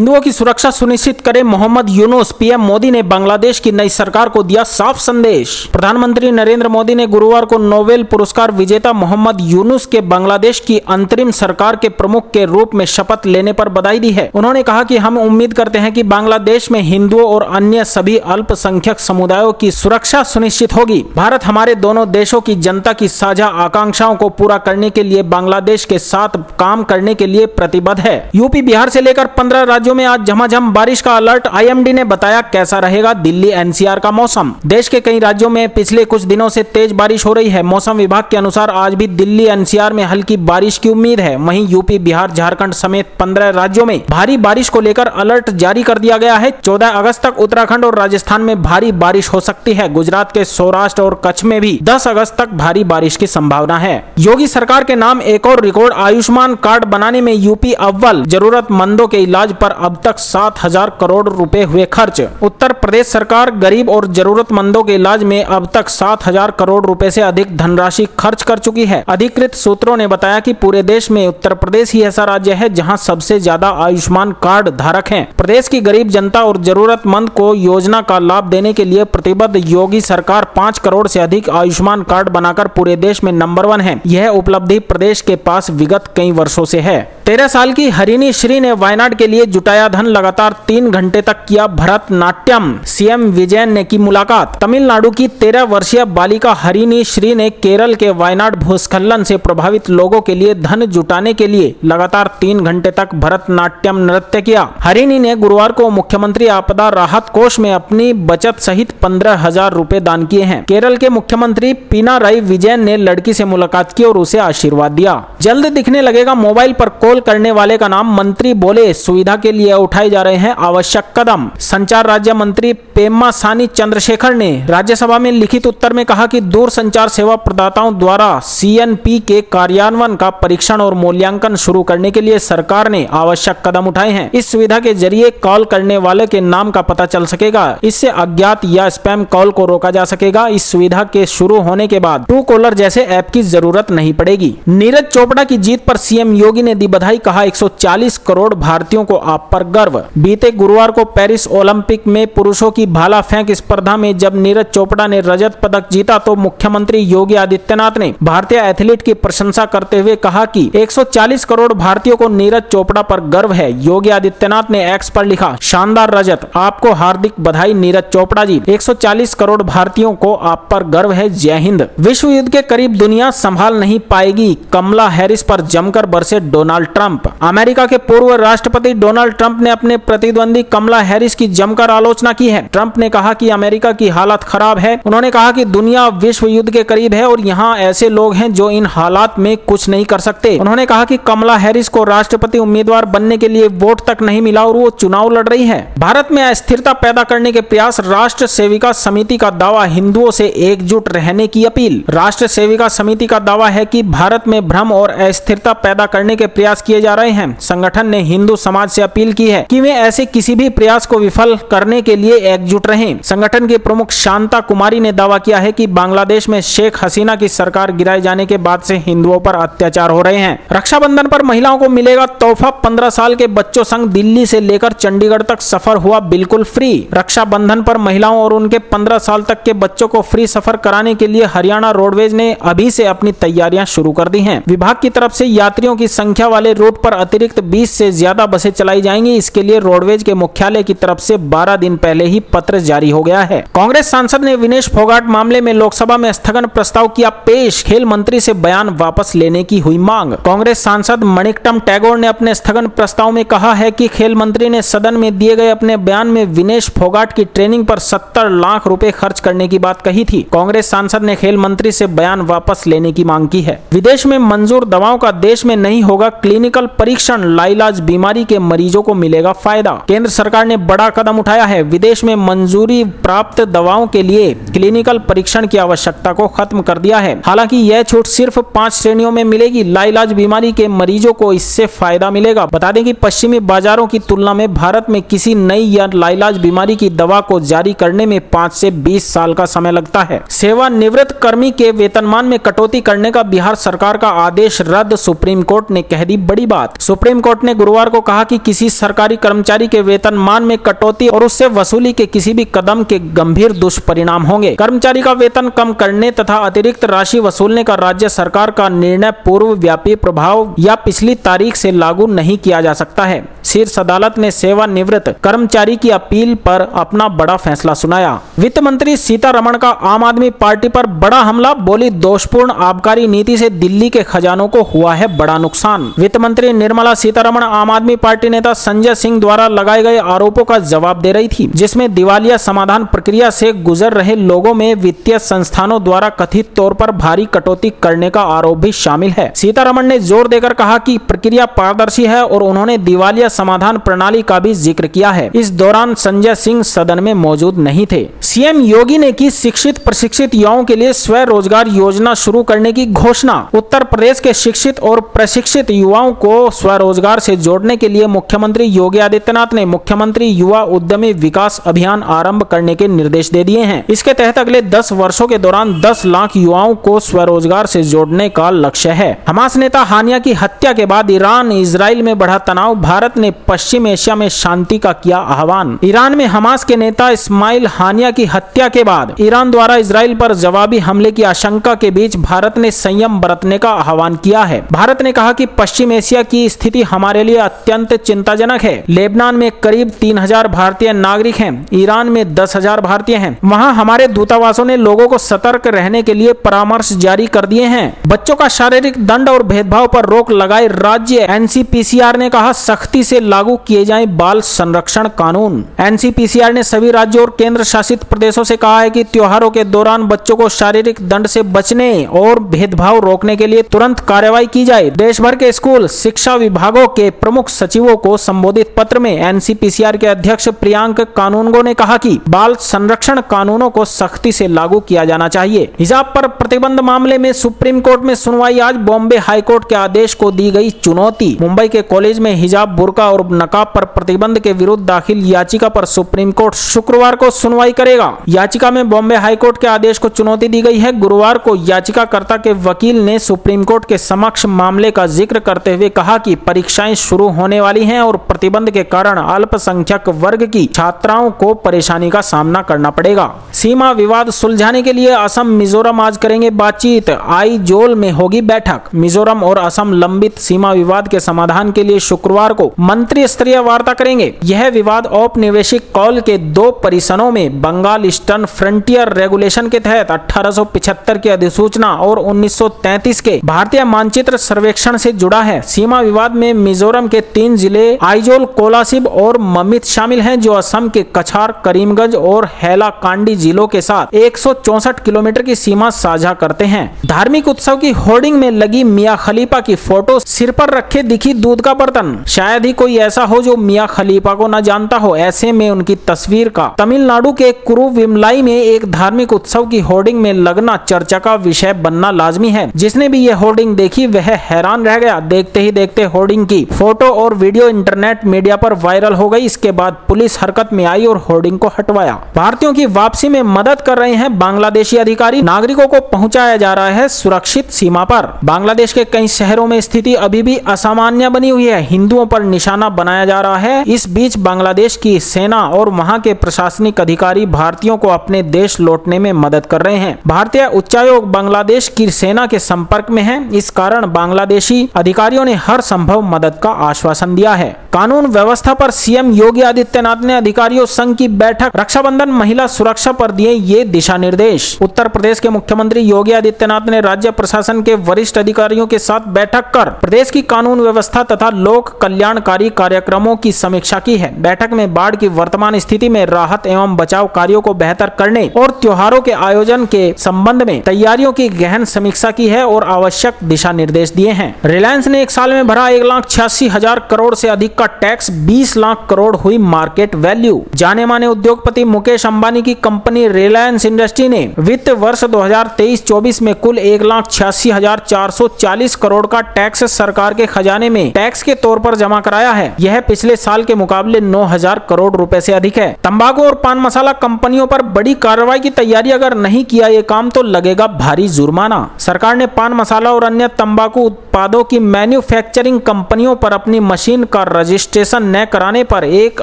हिंदुओं की सुरक्षा सुनिश्चित करें मोहम्मद यूनुस। पीएम मोदी ने बांग्लादेश की नई सरकार को दिया साफ संदेश। प्रधानमंत्री नरेंद्र मोदी ने गुरुवार को नोबेल पुरस्कार विजेता मोहम्मद यूनुस के बांग्लादेश की अंतरिम सरकार के प्रमुख के रूप में शपथ लेने पर बधाई दी है। उन्होंने कहा कि हम उम्मीद करते हैं कि बांग्लादेश में हिंदुओं और अन्य सभी अल्पसंख्यक समुदायों की सुरक्षा सुनिश्चित होगी। भारत हमारे दोनों देशों की जनता की साझा आकांक्षाओं को पूरा करने के लिए बांग्लादेश के साथ काम करने के लिए प्रतिबद्ध है। यूपी बिहार से लेकर 15 राज्यों में आज झमाझम बारिश का अलर्ट। आईएमडी ने बताया कैसा रहेगा दिल्ली एनसीआर का मौसम। देश के कई राज्यों में पिछले कुछ दिनों से तेज बारिश हो रही है। मौसम विभाग के अनुसार आज भी दिल्ली एनसीआर में हल्की बारिश की उम्मीद है। वहीं यूपी बिहार झारखंड समेत 15 राज्यों में भारी बारिश को लेकर अलर्ट जारी कर दिया गया है। 14 अगस्त तक उत्तराखंड और राजस्थान में भारी बारिश हो सकती है। गुजरात के सौराष्ट्र और कच्छ में भी 10 अगस्त तक भारी बारिश की संभावना है। योगी सरकार के नाम एक और रिकॉर्ड। आयुष्मान कार्ड बनाने में यूपी अव्वल। जरूरतमंदों के इलाज पर अब तक 7,000 करोड़ रुपए हुए खर्च। उत्तर प्रदेश सरकार गरीब और जरूरतमंदों के इलाज में अब तक 7,000 करोड़ रुपए से अधिक धनराशि खर्च कर चुकी है। अधिकृत सूत्रों ने बताया कि पूरे देश में उत्तर प्रदेश ही ऐसा राज्य है जहां सबसे ज्यादा आयुष्मान कार्ड धारक हैं। प्रदेश की गरीब जनता और जरूरतमंद को योजना का लाभ देने के लिए प्रतिबद्ध योगी सरकार 5 करोड़ से अधिक आयुष्मान कार्ड बनाकर पूरे देश में नंबर 1 है। यह उपलब्धि प्रदेश के पास विगत कई वर्षों से है। 13 साल की हरिणी श्री ने वायनाड के लिए जुटाया धन। लगातार 3 घंटे तक किया भरतनाट्यम। सीएम विजयन ने की मुलाकात। तमिलनाडु की 13 वर्षीय बालिका हरिणी श्री ने केरल के वायनाड भूस्खलन से प्रभावित लोगों के लिए धन जुटाने के लिए लगातार 3 घंटे तक भरतनाट्यम नृत्य किया। हरिणी ने गुरुवार को मुख्यमंत्री आपदा राहत कोष में अपनी बचत सहित 15,000 रुपए दान किए हैं। केरल के मुख्यमंत्री पिनाराई विजयन ने लड़की से मुलाकात की और उसे आशीर्वाद दिया। जल्द दिखने लगेगा मोबाइल पर कॉल करने वाले का नाम। मंत्री बोले सुविधा के लिए उठाए जा रहे हैं आवश्यक कदम। संचार राज्य मंत्री पेम्मा सानी चंद्रशेखर ने राज्यसभा में लिखित उत्तर में कहा कि दूर संचार सेवा प्रदाताओं द्वारा सीएनपी के कार्यान्वयन का परीक्षण और मूल्यांकन शुरू करने के लिए सरकार ने आवश्यक कदम उठाए हैं। इस सुविधा के जरिए कॉल करने वाले के नाम का पता चल सकेगा। इससे अज्ञात या स्पैम कॉल को रोका जा सकेगा। इस सुविधा के शुरू होने के बाद ट्रू कॉलर जैसे ऐप की जरूरत नहीं पड़ेगी। नीरज चोपड़ा की जीत पर सीएम योगी ने दी बधाई। कहा 140 करोड़ भारतीयों को आप पर गर्व। बीते गुरुवार को पेरिस ओलंपिक में पुरुषों की भाला फेंक स्पर्धा में जब नीरज चोपड़ा ने रजत पदक जीता तो मुख्यमंत्री योगी आदित्यनाथ ने भारतीय एथलीट की प्रशंसा करते हुए कहा कि 140 करोड़ भारतीयों को नीरज चोपड़ा पर गर्व है। योगी आदित्यनाथ ने एक्स पर लिखा, शानदार रजत, आपको हार्दिक बधाई नीरज चोपड़ा जी। 140 करोड़ भारतीयों को आप पर गर्व है। जय हिंद। विश्व युद्ध के करीब दुनिया संभाल नहीं पाएगी। कमला हैरिस पर जमकर बरसे डोनाल्ड ट्रंप। अमेरिका के पूर्व राष्ट्रपति डोनाल्ड ट्रंप ने अपने प्रतिद्वंदी कमला हैरिस की जमकर आलोचना की है। ट्रंप ने कहा कि अमेरिका की हालत खराब है। उन्होंने कहा कि दुनिया विश्व युद्ध के करीब है और यहाँ ऐसे लोग हैं जो इन हालात में कुछ नहीं कर सकते। उन्होंने कहा कि कमला हैरिस को राष्ट्रपति उम्मीदवार बनने के लिए वोट तक नहीं मिला और वो चुनाव लड़ रही है। भारत में अस्थिरता पैदा करने के प्रयास। राष्ट्र सेविका समिति का दावा, हिंदुओं से एकजुट रहने की अपील। राष्ट्र सेविका समिति का दावा है कि भारत में भ्रम और अस्थिरता पैदा करने के प्रयास किए जा रहे हैं। संगठन ने हिंदू समाज से अपील की है कि वे ऐसे किसी भी प्रयास को विफल करने के लिए एकजुट रहें। संगठन के प्रमुख शांता कुमारी ने दावा किया है कि बांग्लादेश में शेख हसीना की सरकार गिराए जाने के बाद से हिंदुओं पर अत्याचार हो रहे हैं। रक्षाबंधन पर महिलाओं को मिलेगा तोहफा। 15 साल के बच्चों संग दिल्ली से लेकर चंडीगढ़ तक सफर हुआ बिल्कुल फ्री। रक्षाबंधन पर महिलाओं और उनके 15 साल तक के बच्चों को फ्री सफर कराने के लिए हरियाणा रोडवेज ने अभी से अपनी तैयारियां शुरू कर दी हैं। विभाग की तरफ से यात्रियों की संख्या वाले रूट पर अतिरिक्त 20 से ज्यादा बसें चलाई जाएंगी। इसके लिए रोडवेज के मुख्यालय की तरफ से 12 दिन पहले ही पत्र जारी हो गया है। कांग्रेस सांसद ने विनेश फोगाट मामले में लोकसभा में स्थगन प्रस्ताव किया पेश। खेल मंत्री से बयान वापस लेने की हुई मांग। कांग्रेस सांसद मणिकटम टैगोर ने अपने स्थगन प्रस्ताव में कहा है कि खेल मंत्री ने सदन में दिए गए अपने बयान में विनेश फोगाट की ट्रेनिंग पर 70 लाख रुपए खर्च करने की बात कही थी। कांग्रेस सांसद ने खेल मंत्री से बयान वापस लेने की मांग की है। विदेश में मंजूर दवाओं का देश में नहीं होगा क्लिनिकल परीक्षण। लाइलाज बीमारी के मरीजों को मिलेगा फायदा। केंद्र सरकार ने बड़ा कदम उठाया है। विदेश में मंजूरी प्राप्त दवाओं के लिए क्लिनिकल परीक्षण की आवश्यकता को खत्म कर दिया है। हालांकि यह छूट सिर्फ 5 श्रेणियों में मिलेगी। लाइलाज बीमारी के मरीजों को इससे फायदा मिलेगा। बता दें कि पश्चिमी बाजारों की तुलना में भारत में किसी नई या लाइलाज बीमारी की दवा को जारी करने में 5 से 20 साल का समय लगता है। सेवानिवृत्त कर्मी के वेतनमान में कटौती करने का बिहार सरकार का आदेश रद्द, सुप्रीम कोर्ट ने कह दी बड़ी बात। सुप्रीम कोर्ट ने गुरुवार को कहा कि किसी सरकारी कर्मचारी के वेतनमान में कटौती और उससे वसूली के किसी भी कदम के गंभीर दुष्परिणाम होंगे। कर्मचारी का वेतन कम करने तथा अतिरिक्त राशि वसूलने का राज्य सरकार का निर्णय पूर्व व्यापी प्रभाव या पिछली तारीख से लागू नहीं किया जा सकता है। शीर्ष अदालत ने सेवानिवृत्त कर्मचारी की अपील पर अपना बड़ा फैसला सुनाया। वित्त मंत्री सीतारमण का आम आदमी पार्टी पर बड़ा हमला, बोली दोषपूर्ण आबकारी नीति से दिल्ली के खजानों को हुआ है बड़ा नुकसान। वित्त मंत्री निर्मला सीतारमण आम आदमी पार्टी नेता संजय सिंह द्वारा लगाए गए आरोपों का जवाब दे रही थी, जिसमें दिवालिया समाधान प्रक्रिया से गुजर रहे लोगों में वित्तीय संस्थानों द्वारा कथित तौर पर भारी कटौती करने का आरोप भी शामिल है। सीतारमण ने जोर देकर कहा कि प्रक्रिया पारदर्शी है और उन्होंने दिवालिया समाधान प्रणाली का भी जिक्र किया है। इस दौरान संजय सिंह सदन में मौजूद नहीं थे। सीएम योगी ने की शिक्षित प्रशिक्षित युवाओं के लिए स्वरोजगार योजना शुरू करने की घोषणा। उत्तर प्रदेश के शिक्षित और प्रशिक्षित युवाओं को स्वरोजगार से जोड़ने के लिए मुख्यमंत्री योगी आदित्यनाथ ने मुख्यमंत्री युवा उद्यमी विकास अभियान आरंभ करने के निर्देश दे दिए हैं। इसके तहत अगले 10 वर्षों के दौरान 10 लाख युवाओं को स्वरोजगार से जोड़ने का लक्ष्य है। हमास नेता हानिया की हत्या के बाद ईरान इजराइल में बढ़ा तनाव, भारत ने पश्चिम एशिया में शांति का किया आह्वान। ईरान में हमास के नेता इस्माइल हानिया की हत्या के बाद ईरान द्वारा इजराइल पर जवाबी हमले की आशंका के बीच भारत ने संयम बरतने का आह्वान किया है। भारत ने कहा कि पश्चिम एशिया की स्थिति हमारे लिए अत्यंत चिंताजनक है। लेबनान में करीब 3000 भारतीय नागरिक हैं, ईरान में 10,000 भारतीय हैं। वहां हमारे दूतावासों ने लोगों को सतर्क रहने के लिए परामर्श जारी कर दिए हैं। बच्चों का शारीरिक दंड और भेदभाव पर रोक लगाए राज्य। एनसीपीसीआर ने कहा सख्ती से लागू किए जाए बाल संरक्षण कानून। एनसीपीसीआर ने सभी राज्यों और केंद्र शासित प्रदेशों से कहा है कि त्योहारों के दौरान बच्चों को शारीरिक दंड से बचने और भेदभाव रोकने के लिए तुरंत कार्रवाई की जाए। देश भर के स्कूल शिक्षा विभागों के प्रमुख सचिवों को संबोधित पत्र में एनसीपीसीआर के अध्यक्ष प्रियांक कानूनगो ने कहा कि बाल संरक्षण कानूनों को सख्ती से लागू किया जाना चाहिए। हिजाब पर प्रतिबंध मामले में सुप्रीम कोर्ट में सुनवाई आज। बॉम्बे हाईकोर्ट के आदेश को दी गई चुनौती। मुंबई के कॉलेज में हिजाब, बुर्का और नकाब पर प्रतिबंध के विरुद्ध दाखिल याचिका पर सुप्रीम कोर्ट शुक्रवार को सुनवाई करेगा। याचिका में बॉम्बे हाईकोर्ट के आदेश को चुनौती दी गई है। गुरुवार को याचिकाकर्ता के वकील ने सुप्रीम कोर्ट के समक्ष मामले का जिक्र करते हुए कहा कि परीक्षाएं शुरू होने वाली हैं और प्रतिबंध के कारण अल्पसंख्यक वर्ग की छात्राओं को परेशानी का सामना करना पड़ेगा। सीमा विवाद सुलझाने के लिए असम मिजोरम आज करेंगे बातचीत। आइजोल में होगी बैठक। मिजोरम और असम लंबित सीमा विवाद के समाधान के लिए शुक्रवार को मंत्री स्तरीय वार्ता करेंगे। यह विवाद औपनिवेशिक कॉल के 2 परिसरों में बंगाल ईस्टर्न फ्रंटियर रेगुलेशन के तहत 1875 की अधिसूचना और 1933 के भारतीय मानचित्र सर्वेक्षण से जुड़ा है। सीमा विवाद में मिजोरम के 3 जिले आइजोल, कोलासिब और ममित शामिल हैं, जो असम के कछार, करीमगंज और हैलाकांडी जिलों के साथ 164 किलोमीटर की सीमा साझा करते हैं। धार्मिक उत्सव की होर्डिंग में लगी मियां खलीफा की फोटो, सिर पर रखे दिखी दूध का बर्तन। शायद ही कोई ऐसा हो जो मियां खलीफा को न जानता हो। ऐसे में उनकी तस्वीर का तमिलनाडु के कुरुविमलाई में एक धार्मिक उत्सव की होर्डिंग में लगना चर्चा का विषय बनना लाजमी है। जिसने भी यह होर्डिंग देखी वह हैरान रह गया। देखते ही देखते होर्डिंग की फोटो और वीडियो इंटरनेट मीडिया पर वायरल हो गई। इसके बाद पुलिस हरकत में आई और होर्डिंग को हटवाया। भारतीयों की वापसी में मदद कर रहे हैं बांग्लादेशी अधिकारी। नागरिकों को पहुंचाया जा रहा है सुरक्षित सीमा पर। बांग्लादेश के कई शहरों में स्थिति अभी भी असामान्य बनी हुई है। हिंदुओं पर निशाना बनाया जा रहा है। इस बीच बांग्लादेश की सेना और वहां के प्रशासनिक अधिकारी भारतीयों को अपने देश लौटने में मदद कर रहे हैं। भारतीय उच्चायोग बांग्लादेश की सेना के संपर्क में है। इस कारण बांग्लादेशी अधिकारियों ने हर संभव मदद का आश्वासन दिया है। कानून व्यवस्था पर सीएम योगी आदित्यनाथ ने अधिकारियों संघ की बैठक। रक्षाबंधन महिला सुरक्षा पर दिए ये दिशा निर्देश। उत्तर प्रदेश के मुख्यमंत्री योगी आदित्यनाथ ने राज्य प्रशासन के वरिष्ठ अधिकारियों के साथ बैठक कर प्रदेश की कानून व्यवस्था तथा लोक कल्याणकारी कार्यक्रमों की समीक्षा की है। बैठक में बाढ़ की वर्तमान स्थिति में राहत एवं बचाव कार्यों तैयारियों को बेहतर करने और त्योहारों के आयोजन के संबंध में तैयारियों की गहन समीक्षा की है और आवश्यक दिशा निर्देश दिए हैं। रिलायंस ने एक साल में भरा 1,86,000 करोड़ से अधिक का टैक्स, 20 लाख करोड़ हुई मार्केट वैल्यू। जाने माने उद्योगपति मुकेश अंबानी की कंपनी रिलायंस इंडस्ट्री ने वित्त वर्ष 2023-24 में कुल 1,86,440 करोड़ का टैक्स सरकार के खजाने में टैक्स के तौर पर जमा कराया है। यह पिछले साल के मुकाबले 9,000 करोड़ रुपए से अधिक है। तंबाकू और पान मसाला कंपनियों पर बड़ी कार्रवाई की तैयारी अगर नहीं किया ये काम तो लगेगा भारी जुर्माना। सरकार ने पान मसाला और अन्य तंबाकू उत्पादों की मैन्युफैक्चरिंग कंपनियों पर अपनी मशीन का रजिस्ट्रेशन न कराने पर 1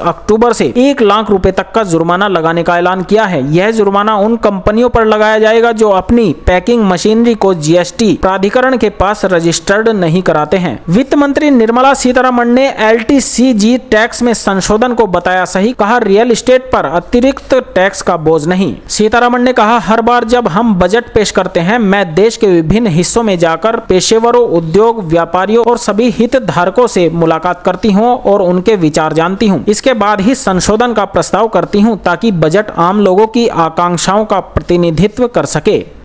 अक्टूबर से 1 लाख रुपए तक का जुर्माना लगाने का ऐलान किया है। यह जुर्माना उन कंपनियों पर लगाया जाएगा जो अपनी पैकिंग मशीनरी को जीएसटी प्राधिकरण के पास रजिस्टर्ड नहीं कराते हैं। वित्त मंत्री निर्मला सीतारमण ने एलटीसीजी टैक्स में संशोधन को बताया सही, कहा रियल एस्टेट पर अतिरिक्त टैक्स का बोझ नहीं। सीतारमण ने कहा, हर बार जब हम बजट पेश करते हैं मैं देश के विभिन्न हिस्सों में जाकर पेशेवरों, उद्योग व्यापारियों और सभी हितधारकों से मुलाकात करती हूं और उनके विचार जानती हूं। इसके बाद ही संशोधन का प्रस्ताव करती हूं ताकि बजट आम लोगों की आकांक्षाओं का प्रतिनिधित्व कर सके।